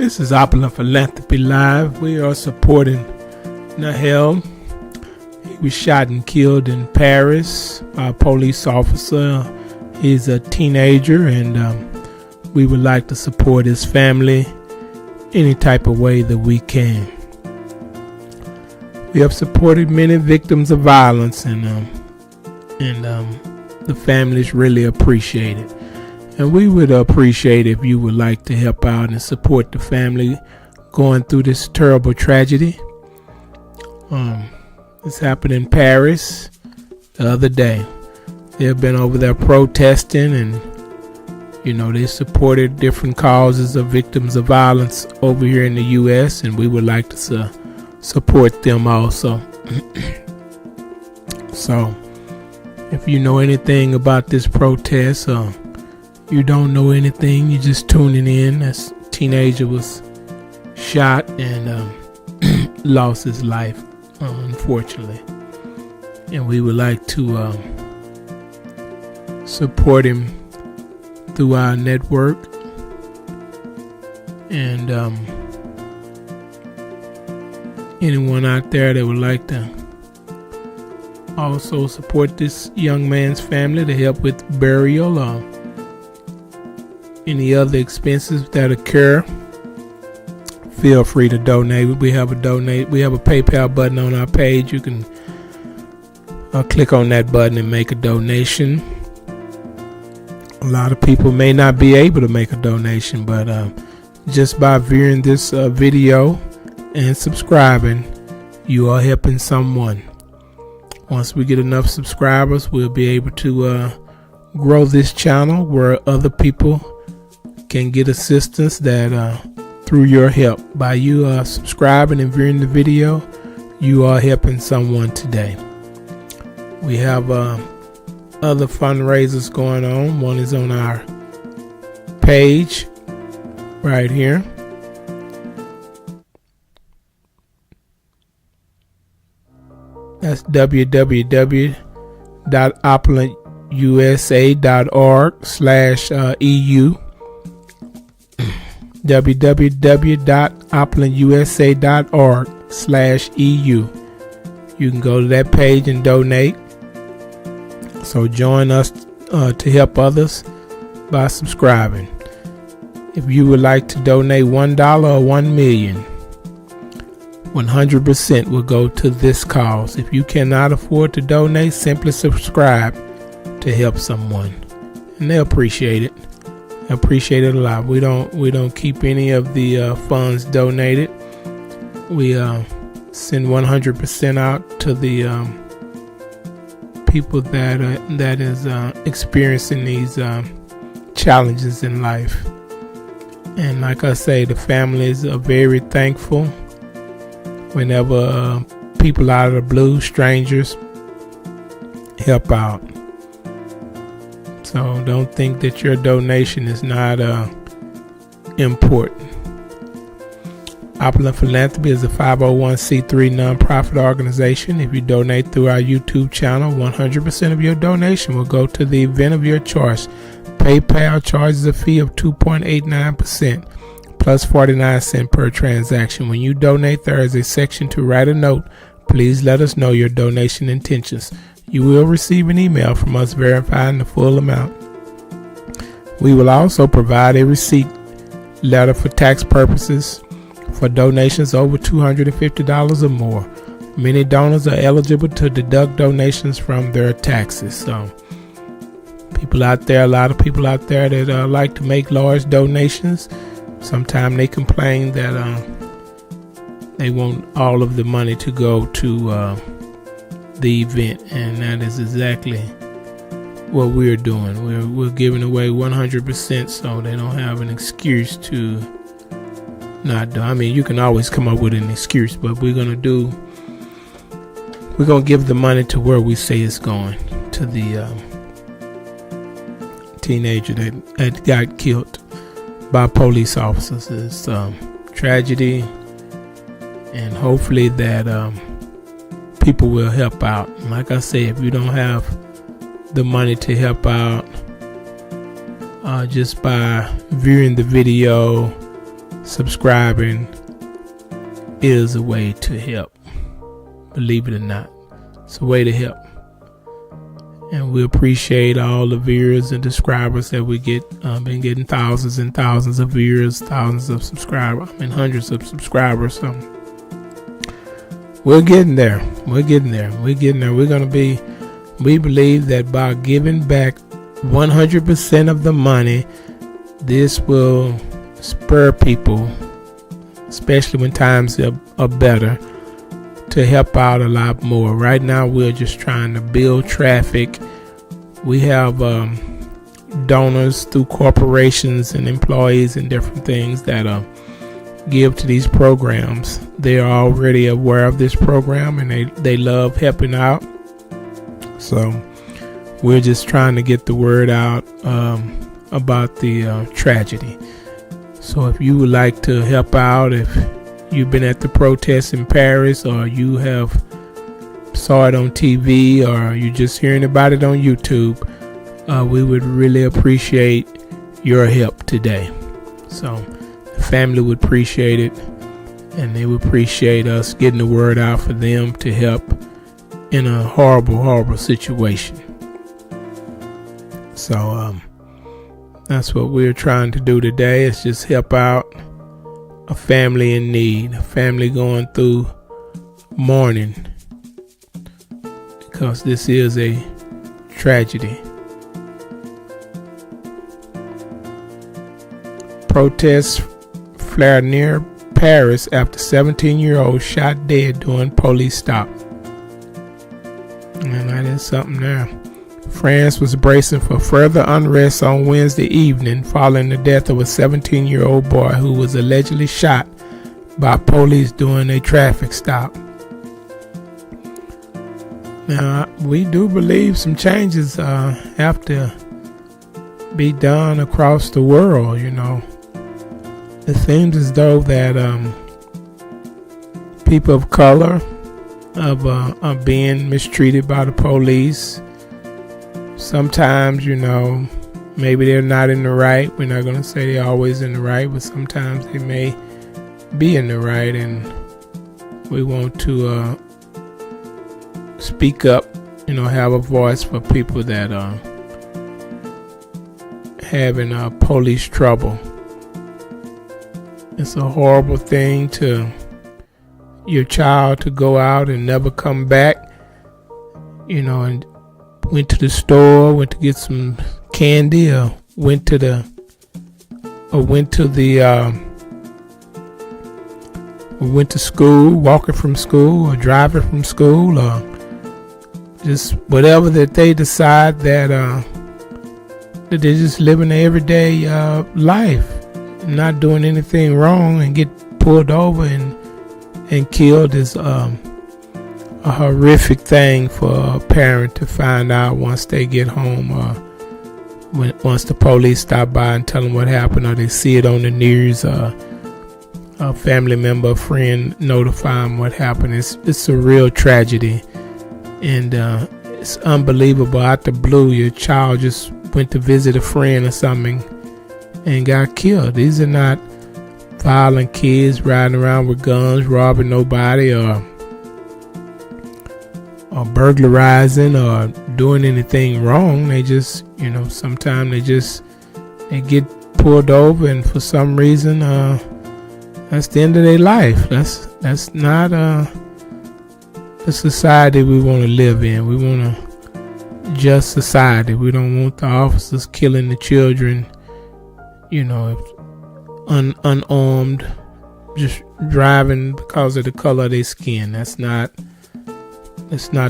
This is Opulent Philanthropy Live. We are supporting Nahel. He was shot and killed in Paris by a police officer. He's a teenager, and we would like to support his family any type of way that we can. We have supported many victims of violence, and the families really appreciate it. And we would appreciate if you would like to help out and support the family going through this terrible tragedy. This happened in Paris the other day. They have been over there protesting, and they supported different causes of victims of violence over here in the U.S., and we would like to support them also. So if you know anything about this protest, you don't know anything, you're just tuning in. This teenager was shot and lost his life, unfortunately. And we would like to support him through our network. And anyone out there that would like to also support this young man's family to help with burial or any other expenses that occur, feel free to donate. We have a PayPal button on our page. You can click on that button and make a donation. A lot of people may not be able to make a donation, but just by viewing this video and subscribing, you are helping someone. Once we get enough subscribers, we'll be able to grow this channel where other people can get assistance that through your help. By you subscribing and viewing the video, you are helping someone today. We have other fundraisers going on. One is on our page right here. That's www.opulentusa.org/EU. www.opulentusa.org/EU. You can go to that page and donate. So join us to help others by subscribing. If you would like to donate $1 or $1 million, 100% will go to this cause. If you cannot afford to donate, simply subscribe to help someone, and they appreciate it. Appreciate it a lot. We don't keep any of the funds donated. We send 100% out to the people that is experiencing these challenges in life. And like I say, the families are very thankful whenever people out of the blue, strangers, help out. So don't think that your donation is not important. Opulent Philanthropy is a 501c3 nonprofit organization. If you donate through our YouTube channel, 100% of your donation will go to the event of your choice. PayPal charges a fee of 2.89% plus 49 cents per transaction. When you donate, there is a section to write a note. Please let us know your donation intentions. You will receive an email from us verifying the full amount. We will also provide a receipt letter for tax purposes for donations over $250 or more. Many donors are eligible to deduct donations from their taxes. So a lot of people out there that like to make large donations, sometimes they complain that they want all of the money to go to the event, and that is exactly what we're doing. We're giving away 100%, so they don't have an excuse to not do. I mean, you can always come up with an excuse, but we're gonna give the money to where we say it's going, to the teenager that got killed by police officers. It's tragedy, and hopefully that people will help out. And like I say, if you don't have the money to help out, just by viewing the video, subscribing is a way to help. Believe it or not, it's a way to help. And we appreciate all the viewers and subscribers that we get. Been getting thousands and thousands of viewers, thousands of subscribers, hundreds of subscribers. So we're getting there. We're getting there. We believe that by giving back 100% of the money, this will spur people, especially when times are better, to help out a lot more. Right now, we're just trying to build traffic. We have donors through corporations and employees and different things that give to these programs. They are already aware of this program and they love helping out. So we're just trying to get the word out about the tragedy. So if you would like to help out, if you've been at the protests in Paris, or you have saw it on TV, or you're just hearing about it on YouTube, we would really appreciate your help today. So the family would appreciate it, and they would appreciate us getting the word out for them to help in a horrible situation. So that's what we're trying to do today, is just help out a family in need, a family going through mourning, because this is a tragedy. Protests flared near Paris after 17-year-old shot dead during police stop. And that is something there. France was bracing for further unrest on Wednesday evening following the death of a 17-year-old boy who was allegedly shot by police during a traffic stop. Now, we do believe some changes have to be done across the world. It seems as though that people of color are being mistreated by the police. Sometimes, maybe they're not in the right. We're not going to say they're always in the right, but sometimes they may be in the right, and we want to speak up, have a voice for people that are having police trouble. It's a horrible thing to your child to go out and never come back, and went to the store, went to get some candy, or went to school, walking from school, or driving from school, or just whatever that they decide that they're just living their everyday life, not doing anything wrong, and get pulled over and killed is a horrific thing for a parent to find out once they get home, or once the police stop by and tell them what happened, or they see it on the news, a family member, a friend notify them what happened. It's a real tragedy, and it's unbelievable. Out the blue, your child just went to visit a friend or something and got killed. These are not violent kids riding around with guns, robbing nobody, or burglarizing, or doing anything wrong. They just, sometimes they get pulled over, and for some reason, that's the end of their life. That's not the society we want to live in. We want a just society. We don't want the officers killing the children, unarmed, just driving because of the color of their skin. That's not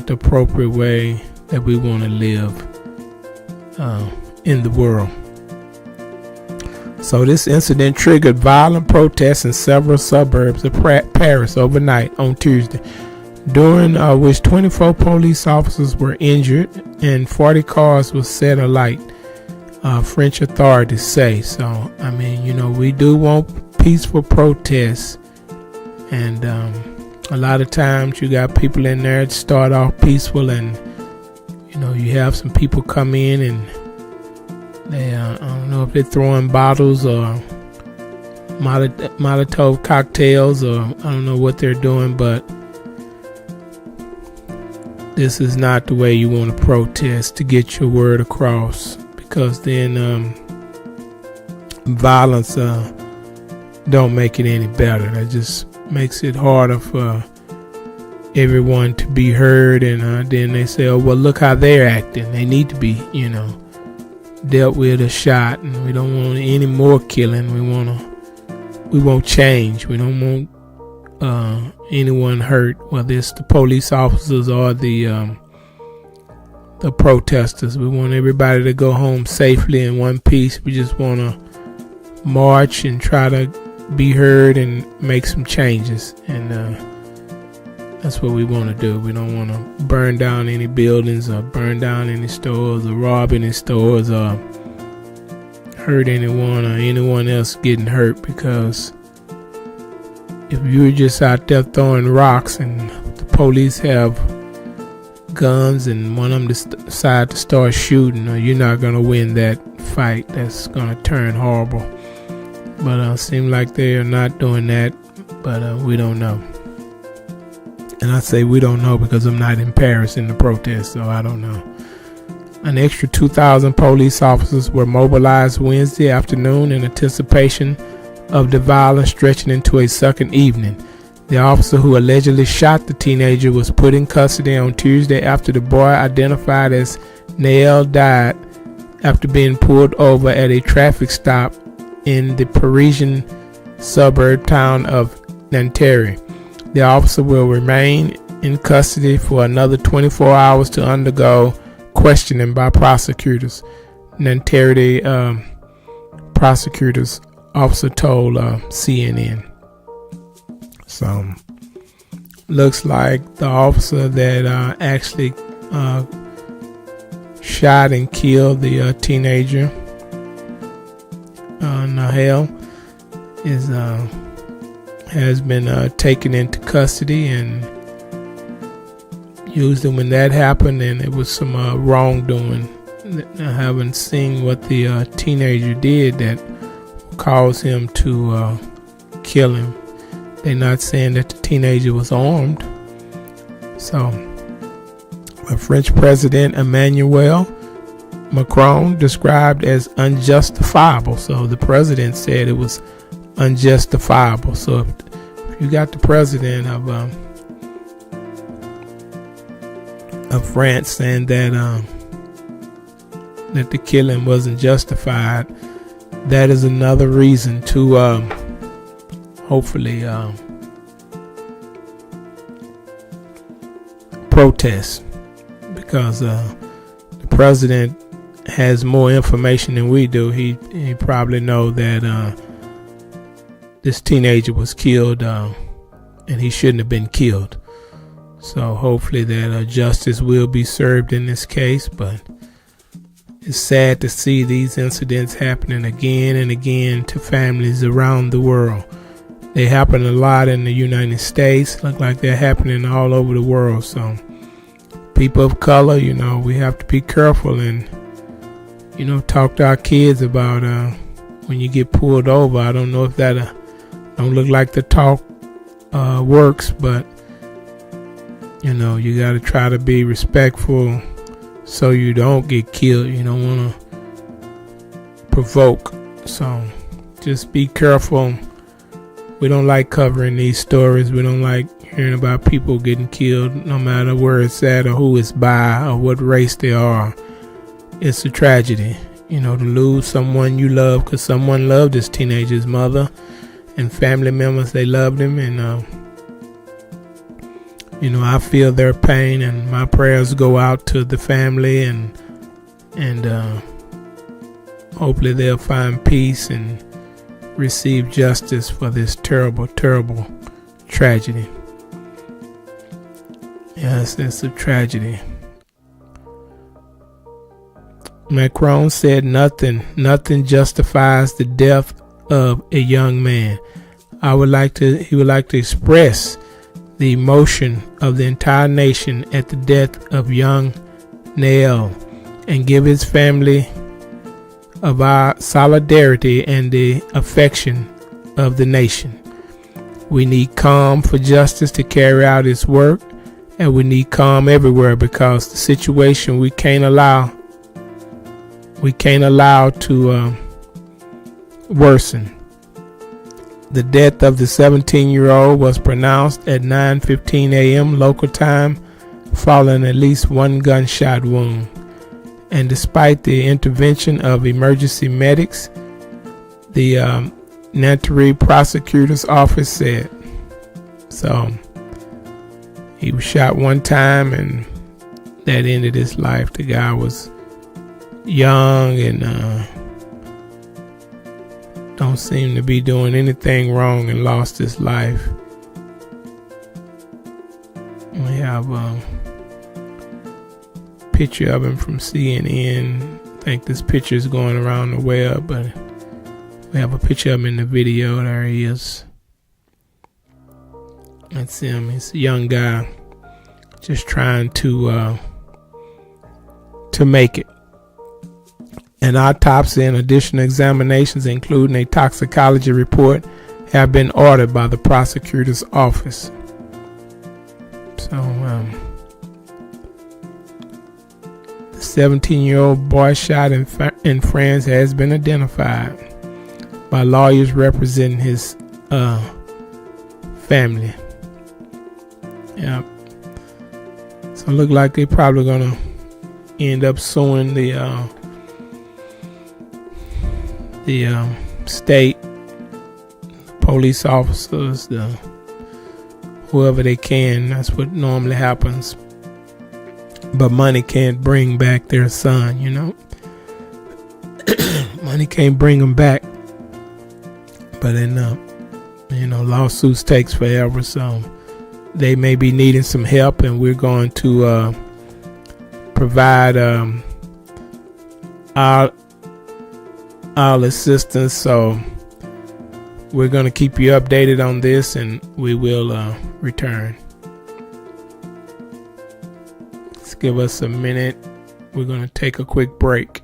the appropriate way that we want to live in the world. So this incident triggered violent protests in several suburbs of Paris overnight on Tuesday, during which 24 police officers were injured and 40 cars were set alight, French authorities say. So, we do want peaceful protests, and a lot of times you got people in there that start off peaceful, and you have some people come in and they I don't know if they're throwing bottles or Molotov cocktails, or I don't know what they're doing, but this is not the way you want to protest to get your word across, because then violence don't make it any better. That just makes it harder for everyone to be heard, and then they say, oh well, look how they're acting, they need to be dealt with or shot, and we don't want any more killing. We won't change. We don't want anyone hurt, whether it's the police officers or the protesters. We want everybody to go home safely in one piece. We just want to march and try to be heard and make some changes, and that's what we want to do. We don't want to burn down any buildings or burn down any stores or rob any stores or hurt anyone or anyone else getting hurt, because if you're just out there throwing rocks and the police have guns and one of them decide to start shooting, you're not going to win that fight. That's going to turn horrible. But it seems like they are not doing that, but we don't know. And I say we don't know because I'm not in Paris in the protest, so I don't know. An extra 2,000 police officers were mobilized Wednesday afternoon in anticipation of the violence stretching into a second evening. The officer who allegedly shot the teenager was put in custody on Tuesday after the boy, identified as Nahel, died after being pulled over at a traffic stop in the Parisian suburb town of Nanterre. The officer will remain in custody for another 24 hours to undergo questioning by prosecutors. Nanterre prosecutors officer told CNN. So looks like the officer that actually shot and killed the teenager, Nahel, has been taken into custody, and usually when that happened and it was some wrongdoing, I haven't seen what the teenager did that caused him to kill him. They're not saying that the teenager was armed. So the French President Emmanuel Macron described as unjustifiable. So the president said it was unjustifiable. So if you got the president of France saying that that the killing wasn't justified, that is another reason to hopefully protest, because the president has more information than we do. He probably know that this teenager was killed and he shouldn't have been killed. So hopefully that justice will be served in this case. But it's sad to see these incidents happening again and again to families around the world. They happen a lot in the United States. Look like they're happening all over the world. So people of color, we have to be careful and, talk to our kids about when you get pulled over. I don't know if that don't look like the talk works, but you got to try to be respectful so you don't get killed. You don't want to provoke. So just be careful. We don't like covering these stories. We don't like hearing about people getting killed, no matter where it's at or who it's by or what race they are. It's a tragedy, to lose someone you love, because someone loved this teenager's mother and family members. They loved him, and I feel their pain, and my prayers go out to the family, and hopefully they'll find peace and receive justice for this terrible, terrible tragedy. Yes, it's a tragedy. Macron said nothing justifies the death of a young man. He would like to express the emotion of the entire nation at the death of young Nahel and give his family of our solidarity and the affection of the nation. We need calm for justice to carry out its work, and we need calm everywhere, because the situation we can't allow to worsen. The death of the 17-year-old was pronounced at 9:15 a.m. local time, following at least one gunshot wound. And despite the intervention of emergency medics, the Nanterre prosecutor's office said. So he was shot one time, and that ended his life. The guy was young and don't seem to be doing anything wrong, and lost his life. We have a picture of him from CNN. I think this picture is going around the web, but we have a picture of him in the video. There he is. That's him. He's a young guy, just trying to make it. An autopsy and additional examinations, including a toxicology report, have been ordered by the prosecutor's office. So, the 17-year-old boy shot in France has been identified by lawyers representing his family. Yeah. So it look like they're probably gonna end up suing the state police officers, whoever they can. That's what normally happens. But money can't bring back their son, you know. Money can't bring them back. But then, lawsuits takes forever, so they may be needing some help, and we're going to provide our assistance. So we're going to keep you updated on this, and we will return. Let's give us a minute. We're going to take a quick break.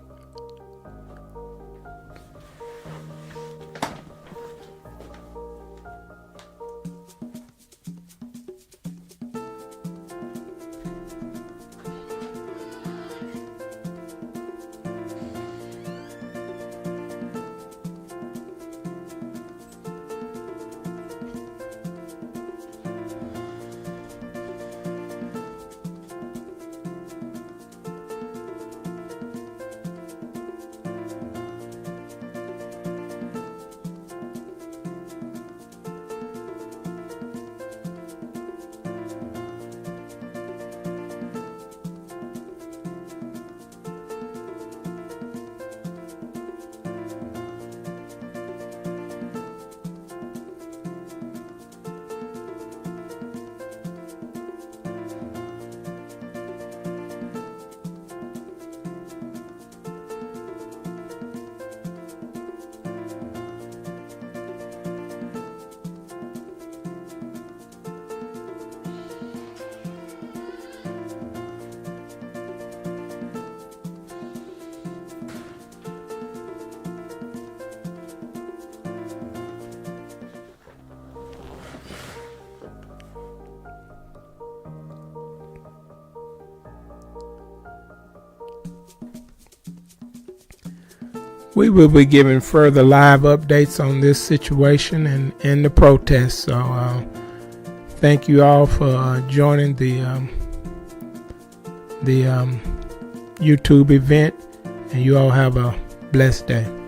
We will be giving further live updates on this situation and the protests. So thank you all for joining the YouTube event, and you all have a blessed day.